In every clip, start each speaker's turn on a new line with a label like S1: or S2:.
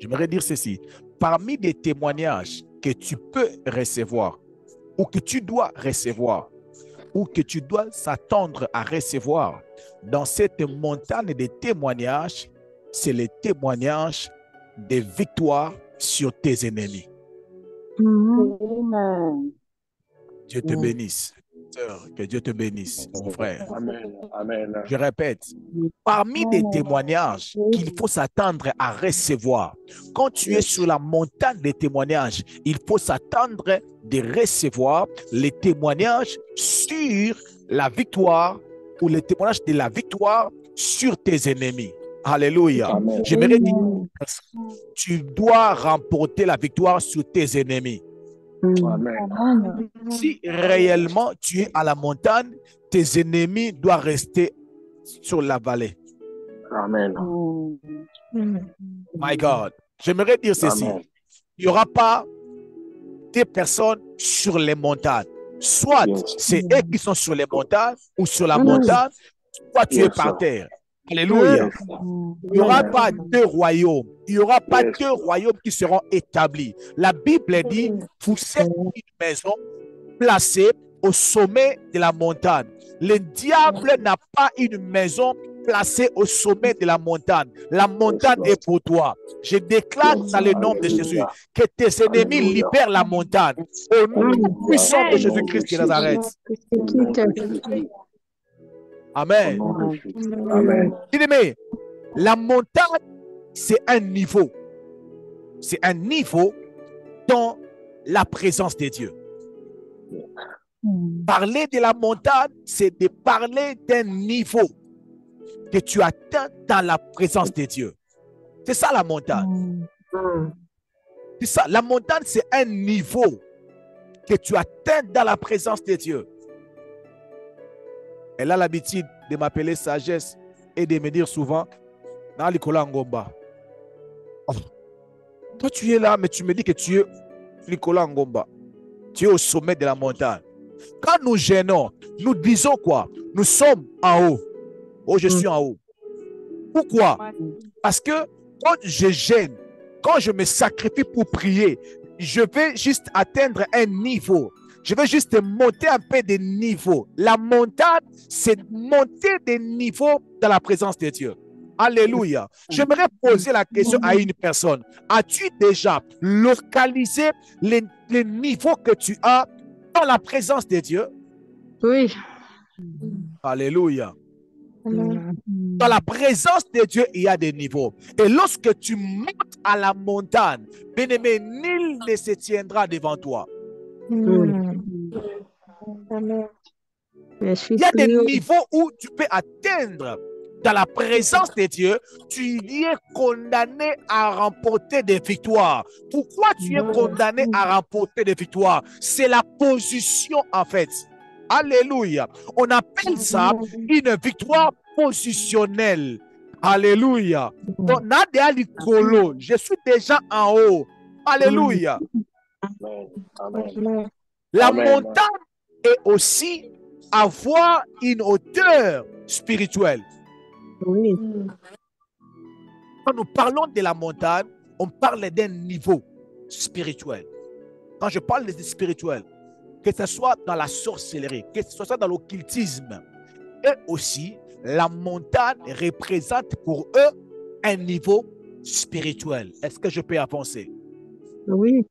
S1: J'aimerais dire ceci. Parmi les témoignages que tu peux recevoir ou que tu dois recevoir ou que tu dois s'attendre à recevoir dans cette montagne de témoignages, c'est les témoignages des victoires sur tes ennemis.
S2: Amen.
S1: Dieu te bénisse. Sœur, que Dieu te bénisse, mon frère.
S3: Amen. Amen.
S1: Je répète, parmi les témoignages qu'il faut s'attendre à recevoir, quand tu es sur la montagne des témoignages, il faut s'attendre de recevoir les témoignages sur la victoire ou les témoignages de la victoire sur tes ennemis. Alléluia. J'aimerais dire, tu dois remporter la victoire sur tes ennemis.
S3: Amen.
S1: Si réellement tu es à la montagne, tes ennemis doivent rester sur la vallée.
S3: Amen.
S1: My God. J'aimerais dire ceci.
S3: Amen.
S1: Il n'y aura pas des personnes sur les montagnes. Soit c'est eux qui sont sur les montagnes ou sur la montagne, soit tu es par terre. Alléluia. Il n'y aura pas deux royaumes. Il n'y aura pas deux royaumes qui seront établis. La Bible dit, vous êtes une maison placée au sommet de la montagne. Le diable n'a pas une maison placée au sommet de la montagne. La montagne est pour toi. Je déclare dans le nom de Jésus que tes ennemis libèrent la montagne. Au nom puissant de Jésus-Christ de Nazareth. Amen.
S3: Amen.
S1: Bien-aimé, la montagne, c'est un niveau. C'est un niveau dans la présence de Dieu. Parler de la montagne, c'est de parler d'un niveau que tu atteins dans la présence de Dieu. C'est ça la montagne. C'est ça. La montagne, c'est un niveau que tu atteins dans la présence de Dieu. Elle a l'habitude de m'appeler sagesse et de me dire souvent, dans Nicolas Ngomba. Oh, toi, tu es là, mais tu me dis que tu es Nicolas Ngomba. Tu es au sommet de la montagne. Quand nous gênons, nous disons quoi? Nous sommes en haut. Oh, je suis en haut. Pourquoi? Parce que quand je gêne, quand je me sacrifie pour prier, je vais juste atteindre un niveau. Je vais juste monter un peu de niveau. La montagne, c'est monter des niveaux dans la présence de Dieu. Alléluia. J'aimerais poser la question à une personne. As-tu déjà localisé les niveaux que tu as dans la présence de Dieu?
S2: Oui.
S1: Alléluia. Dans la présence de Dieu, il y a des niveaux. Et lorsque tu montes à la montagne, bien-aimé, nul ne se tiendra devant toi. Il y a des niveaux où tu peux atteindre dans la présence de Dieu, tu es condamné à remporter des victoires. Pourquoi tu es condamné à remporter des victoires? C'est la position en fait. Alléluia. On appelle ça une victoire positionnelle. Alléluia. Donc, je suis déjà en haut. Alléluia.
S3: Amen.
S1: La montagne est aussi avoir une hauteur spirituelle.
S2: Oui.
S1: Quand nous parlons de la montagne, on parle d'un niveau spirituel. Quand je parle de spirituel, que ce soit dans la sorcellerie, que ce soit dans l'occultisme, et aussi, la montagne représente pour eux un niveau spirituel. Est-ce que je peux avancer?
S2: Oui.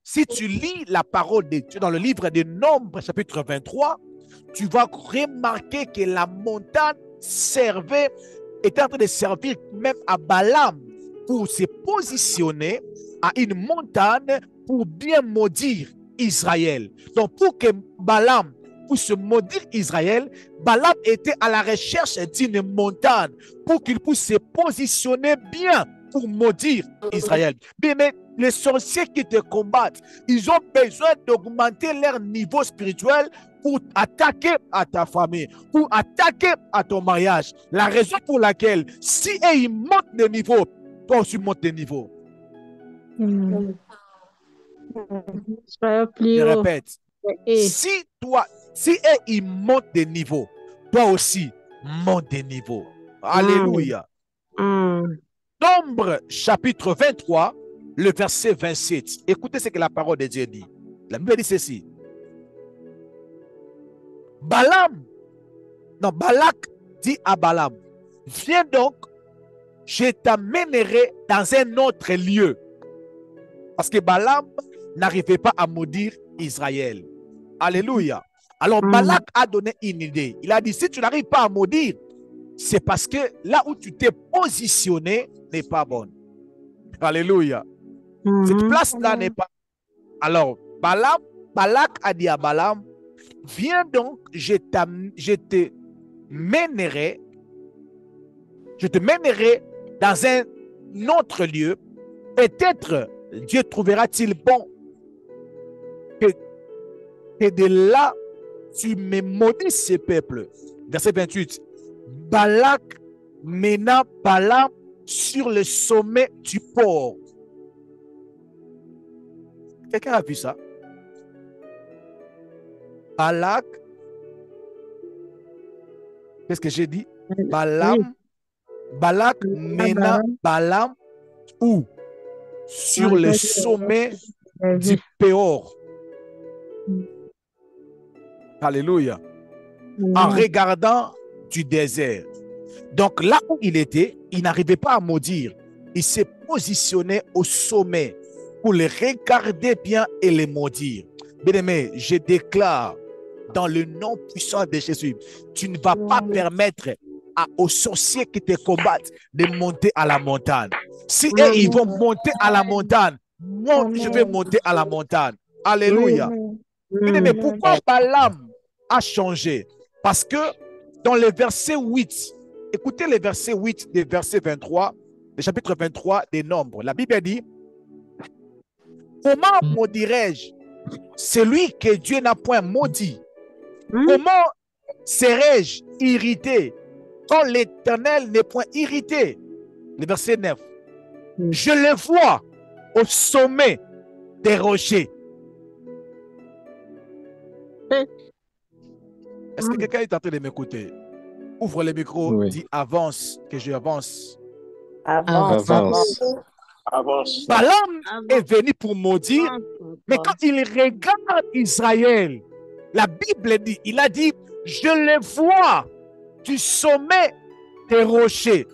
S1: Si tu lis la parole de Dieu dans le livre des Nombres, chapitre 23, tu vas remarquer que la montagne était en train de servir même à Balaam pour se positionner à une montagne pour bien maudire Israël. Donc, pour que Balaam puisse maudire Israël, Balaam était à la recherche d'une montagne pour qu'il puisse se positionner bien pour maudire Israël. Mais les sorciers qui te combattent, ils ont besoin d'augmenter leur niveau spirituel pour attaquer à ta famille, pour attaquer à ton mariage. La raison pour laquelle, si ils montent de niveau, toi aussi montes de niveau. Je répète, si ils montent de niveau, toi aussi monte de niveau. Alléluia. Nombre chapitre 23, le verset 27. Écoutez ce que la parole de Dieu dit. La Bible dit ceci. Balak dit à Balaam, viens donc, je t'amènerai dans un autre lieu. Parce que Balaam n'arrivait pas à maudire Israël. Alléluia. Alors Balak a donné une idée. Il a dit, si tu n'arrives pas à maudire, c'est parce que là où tu t'es positionné n'est pas bonne. Alléluia. Cette place-là n'est pas... Alors, Balak a dit à Balaam, viens donc, je te mènerai dans un autre lieu. Peut-être Dieu trouvera-t-il bon que de là, tu me maudis ce peuple. Verset 28. Balak mena Balaam sur le sommet du port. Quelqu'un a vu ça? Balak, qu'est-ce que j'ai dit? Balak mena Balaam où? Sur le sommet du Péor. Alléluia. En regardant du désert. Donc là où il était, il n'arrivait pas à maudire. Il s'est positionné au sommet pour les regarder bien et les maudire. Bien-aimé, je déclare dans le nom puissant de Jésus, tu ne vas pas permettre aux sorciers qui te combattent de monter à la montagne. Si eux, ils vont monter à la montagne, moi, je vais monter à la montagne. Alléluia. Mais pourquoi Balaam a changé? Parce que dans le verset 8, écoutez le verset 8 du verset 23, le chapitre 23 des Nombres. La Bible dit, comment maudirais-je celui que Dieu n'a point maudit? Comment serais-je irrité quand l'Éternel n'est point irrité? Le verset 9. Je le vois au sommet des rochers. Est-ce que quelqu'un est en train de m'écouter? Ouvre le micro, dis avance, que je avance.
S4: Avance.
S1: Balaam est venu pour maudire, mais quand il regarde Israël, la Bible dit, il a dit, je le vois du sommet des rochers.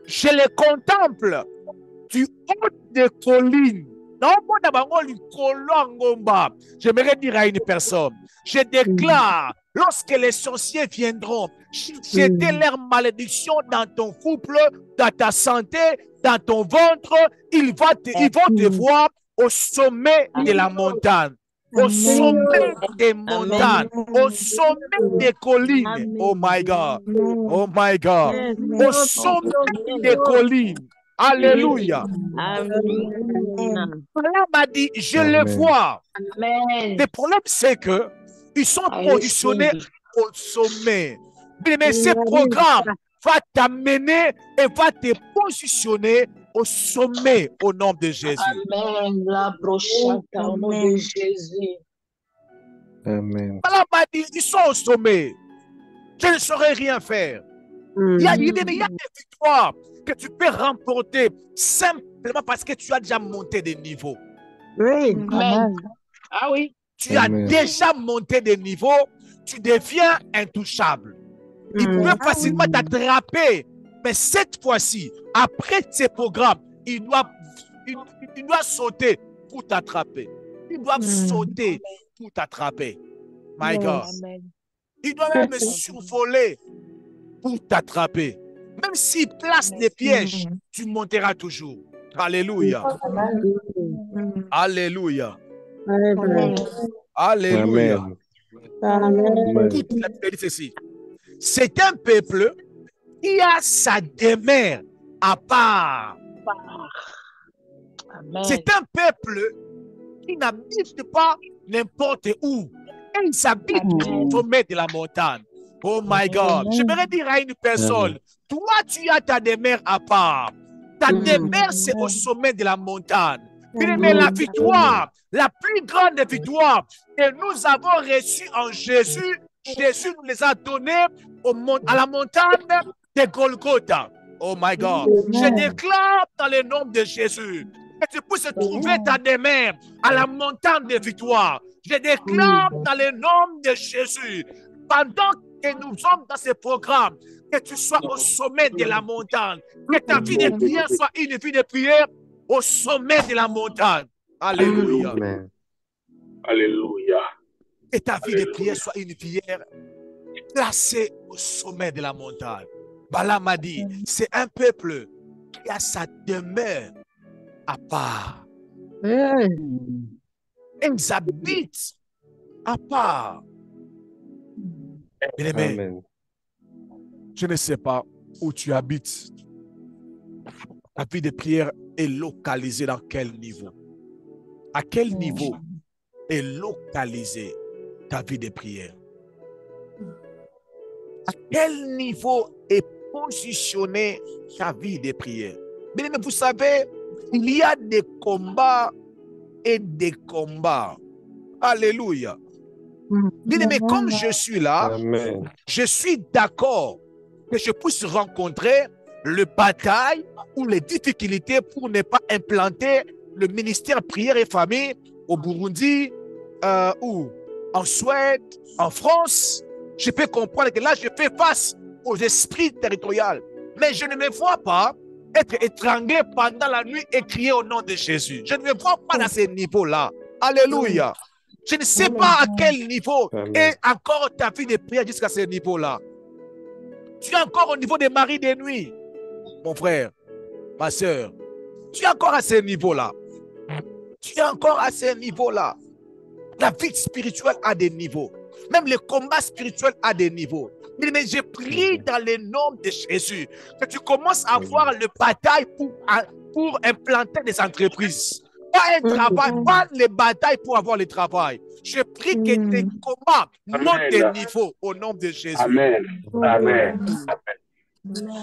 S1: Je le contemple du haut des collines. J'aimerais dire à une personne, je déclare, lorsque les sorciers viendront jeter leur malédiction dans ton couple, dans ta santé, dans ton ventre, ils vont te voir au sommet de la montagne, au sommet des montagnes, au sommet des collines. Oh my God, oh my God, au sommet des collines. Alléluia. Balaam a dit, je le vois. Le problème, c'est que ils sont positionnés au sommet. Mais ce programme va t'amener et va te positionner au sommet au nom de Jésus.
S4: Amen. La prochaine au nom de Jésus.
S5: Amen.
S1: Balaam a dit, ils sont au sommet. Je ne saurais rien faire. Il y a des victoires que tu peux remporter simplement parce que tu as déjà monté de niveau.
S2: Oui.
S4: Amen. Ah oui.
S1: Tu as déjà monté de niveau, tu deviens intouchable. Il peut facilement t'attraper, mais cette fois-ci, après ces programmes, il doit sauter pour t'attraper. Il doit sauter pour t'attraper. My God. Il doit même survoler pour t'attraper. Même s'il place des pièges, tu monteras toujours. Alléluia. Alléluia. Alléluia. Toute la Bible dit ceci. C'est un peuple qui a sa demeure à part. C'est un peuple qui n'habite pas n'importe où. Et il s'habite au sommet de la montagne. Oh my God. J'aimerais dire à une personne, toi tu as ta demeure à part. Ta demeure c'est au sommet de la montagne. Mais la victoire, la plus grande victoire que nous avons reçue en Jésus, Jésus nous les a donnés à la montagne de Golgotha. Oh my God. Je déclare dans le nom de Jésus que tu puisses trouver ta demeure à la montagne de victoire. Je déclare dans le nom de Jésus, pendant que nous sommes dans ce programme, que tu sois au sommet de la montagne, que ta vie de prière soit une vie de prière au sommet de la montagne. Alléluia.
S5: Amen.
S3: Alléluia.
S1: Que ta vie de prière soit une prière placée au sommet de la montagne. Balaam m'a dit, c'est un peuple qui a sa demeure à part. Ils habitent à part. Bien-aimé,
S5: Amen.
S1: je ne sais pas où tu habites. Ta vie de prière est localisée dans quel niveau? À quel niveau est localisée ta vie de prière? À quel niveau est positionnée ta vie de prière? Mais vous savez, il y a des combats et des combats. Alléluia. Mais comme je suis là,
S5: Amen.
S1: je suis d'accord que je puisse rencontrer le bataille ou les difficultés pour ne pas implanter le ministère prière et famille au Burundi ou en Suède, en France. Je peux comprendre que là, je fais face aux esprits territoriaux. Mais je ne me vois pas être étranglé pendant la nuit et crier au nom de Jésus. Je ne me vois pas dans ces niveaux-là. Alléluia. Je ne sais pas à quel niveau est encore ta vie de prière jusqu'à ce niveau-là. Tu es encore au niveau des maris de nuit, mon frère, ma soeur. Tu es encore à ce niveau-là. Tu es encore à ce niveau-là. La vie spirituelle a des niveaux. Même le combat spirituel a des niveaux. Mais je prie dans le nom de Jésus que tu commences à voir le bataille pour implanter des entreprises. Pas un travail, pas les batailles pour avoir le travail. Je prie que tes combats montent de niveau au nom de Jésus.
S3: Amen. Amen.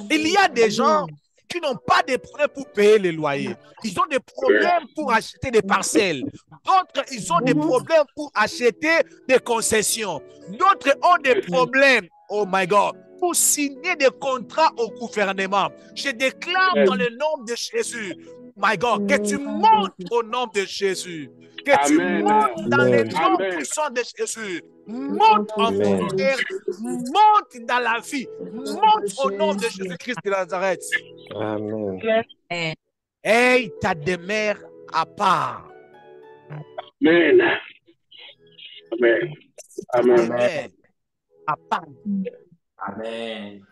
S1: Il y a des gens qui n'ont pas de problèmes pour payer les loyers. Ils ont des problèmes pour acheter des parcelles. D'autres, ils ont des problèmes pour acheter des concessions. D'autres ont des problèmes, oh my God, pour signer des contrats au gouvernement. Je déclare dans le nom de Jésus, my God, que tu montes au nom de Jésus. Que tu montes dans les noms puissants de Jésus. Monte en prière, monte dans la vie, monte au nom de Jésus-Christ de Nazareth.
S5: Amen.
S1: Hey, ta demeure à part.
S3: Amen. Amen.
S1: Amen. À part.
S6: Amen.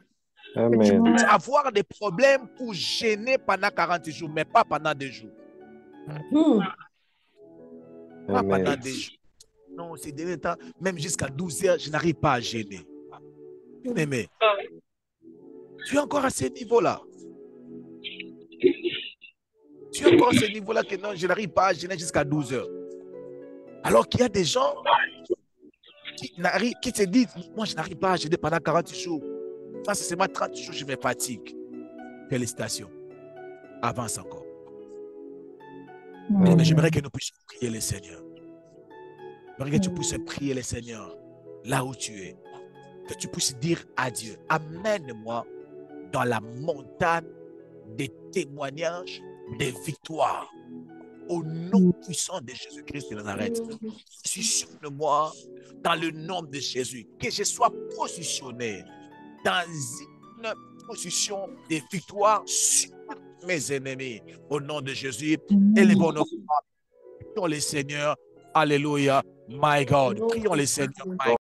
S5: Amen.
S1: Tu peux avoir des problèmes pour gêner pendant 40 jours, mais pas pendant 2 jours. Pas pendant 2 jours. Non, ces derniers temps, même jusqu'à 12 heures, je n'arrive pas à gêner. Mais tu es encore à ce niveau-là. Tu es encore à ce niveau-là que non, je n'arrive pas à gêner jusqu'à 12 heures. Alors qu'il y a des gens qui se disent, moi je n'arrive pas à gêner pendant 40 jours. Ça, c'est seulement 30 jours, je me fatigue. Félicitations. Avance encore. Mais j'aimerais que nous puissions prier le Seigneur. J'aimerais que tu puisses prier le Seigneur là où tu es. Que tu puisses dire à Dieu, amène-moi dans la montagne des témoignages, des victoires. Au nom puissant de Jésus-Christ de Nazareth, positionne-moi dans le nom de Jésus. Que je sois positionné dans une position de victoire sur mes ennemis. Au nom de Jésus, élevons nos voix. Prions le Seigneur. Alléluia. My God. Prions le Seigneur. My